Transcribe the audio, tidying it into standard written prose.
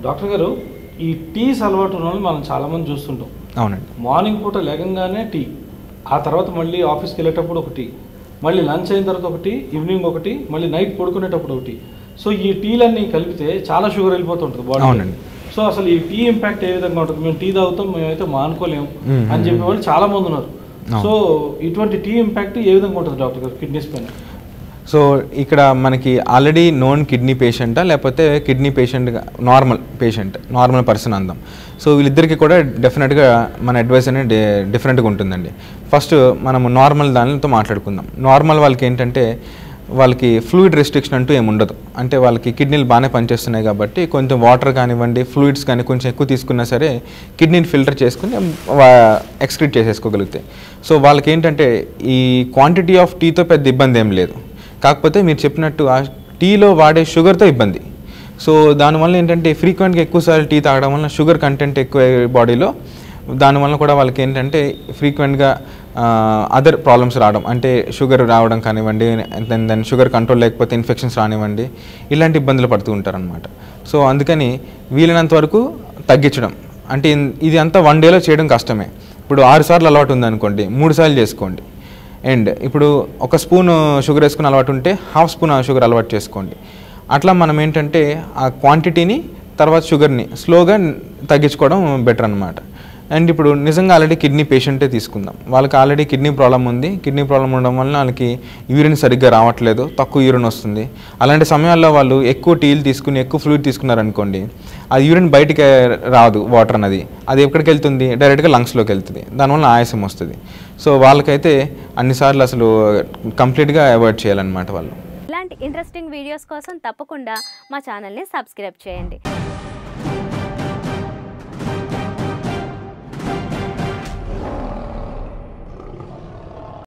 Doctor గారు ఈ teas అలవాటు ఉన్న వాళ్ళు మనం చాలామంది చూస్తుంటాం. అవునండి. మార్నింగ్ పూట లేగంగానే టీ, ఆ తర్వాత మళ్ళీ ఆఫీస్కి వెళ్ళేటప్పుడు ఒక టీ, మళ్ళీ లంచ్ అయిన తర్వాత ఒకటి, ఈవినింగ్ ఒకటి, మళ్ళీ నైట్ పడుకునేటప్పుడు ఒకటి. సో ఈ టీలన్నీ కలిపితే చాలా షుగర్ వెళ్ళిపోతుంటుంది బాడీ. అవునండి. సో అసలు ఈ టీ ఇంపాక్ట్ ఏ విధంగా ఉంటుంది? మేము టీ తాగుతాం, మేమైతే మానుకోలేము అని చెప్పే వాళ్ళు చాలా మంది ఉన్నారు. సో ఇటువంటి టీ ఇంపాక్ట్ ఏ విధంగా ఉంటుంది డాక్టర్ గారు కిడ్నీస్ పైన? సో ఇక్కడ మనకి ఆల్రెడీ నోన్ కిడ్నీ పేషెంటా లేకపోతే కిడ్నీ పేషెంట్గా నార్మల్ పర్సన్ అందాం. సో వీళ్ళిద్దరికీ కూడా డెఫినెట్గా మన అడ్వైస్ అనేది డిఫరెంట్గా ఉంటుందండి. ఫస్ట్ మనము నార్మల్ దానితో మాట్లాడుకుందాం. నార్మల్ వాళ్ళకి ఏంటంటే వాళ్ళకి ఫ్లూయిడ్ రెస్ట్రిక్షన్ అంటూ ఏమి ఉండదు. అంటే వాళ్ళకి కిడ్నీలు బాగానే పనిచేస్తున్నాయి కాబట్టి కొంచెం వాటర్ కానివ్వండి, ఫ్లూయిడ్స్ కానీ కొంచెం ఎక్కువ తీసుకున్నా సరే కిడ్నీని ఫిల్టర్ చేసుకుని ఎక్స్క్రీట్ చేసేసుకోగలుగుతాయి. సో వాళ్ళకి ఏంటంటే ఈ క్వాంటిటీ ఆఫ్ టీతో పెద్ద ఇబ్బంది ఏం లేదు. కాకపోతే మీరు చెప్పినట్టు ఆ టీలో వాడే షుగర్తో ఇబ్బంది. సో దానివల్ల ఏంటంటే ఫ్రీక్వెంట్గా ఎక్కువసార్లు టీ తాగడం వల్ల షుగర్ కంటెంట్ ఎక్కువ బాడీలో, దానివల్ల కూడా వాళ్ళకి ఏంటంటే ఫ్రీక్వెంట్గా అదర్ ప్రాబ్లమ్స్ రావడం, అంటే షుగర్ రావడం కానివ్వండి, దెన్ షుగర్ కంట్రోల్ లేకపోతే ఇన్ఫెక్షన్స్ రానివ్వండి, ఇలాంటి ఇబ్బందులు పడుతూ ఉంటారనమాట. సో అందుకని వీలైనంత వరకు తగ్గించడం. అంటే ఇది అంతా 1 డేలో చేయడం కష్టమే. ఇప్పుడు 6 సార్లు అలవాటు ఉందనుకోండి, 3 సార్లు చేసుకోండి. అండ్ ఇప్పుడు 1 స్పూన్ షుగర్ వేసుకుని అలవాటు ఉంటే 1/2 స్పూన్ షుగర్ అలవాటు చేసుకోండి. అట్లా మనం ఏంటంటే ఆ క్వాంటిటీని తర్వాత షుగర్ని స్లోగా తగ్గించుకోవడం బెటర్ అనమాట. అండ్ ఇప్పుడు నిజంగా ఆల్రెడీ కిడ్నీ పేషెంటే తీసుకుందాం. వాళ్ళకి ఆల్రెడీ కిడ్నీ ప్రాబ్లం ఉంది. కిడ్నీ ప్రాబ్లం ఉండడం వల్ల వాళ్ళకి యూరిన్ సరిగ్గా రావట్లేదు, తక్కువ యూరిన్ వస్తుంది. అలాంటి సమయాల్లో వాళ్ళు ఎక్కువ టీలు తీసుకుని ఎక్కువ ఫ్లూయిడ్ తీసుకున్నారనుకోండి, అది యూరిన్ బయటికి రాదు, వాటర్ అన్నది అది ఎక్కడికి వెళ్తుంది, డైరెక్ట్గా లంగ్స్లోకి వెళ్తుంది. దానివల్ల ఆయాసం వస్తుంది. సో వాళ్ళకైతే అన్నిసార్లు అసలు కంప్లీట్గా అవాయిడ్ చేయాలన్నమాట వాళ్ళు. ఇలాంటి ఇంట్రెస్టింగ్ వీడియోస్ కోసం తప్పకుండా మా ఛానల్ని సబ్స్క్రైబ్ చేయండి.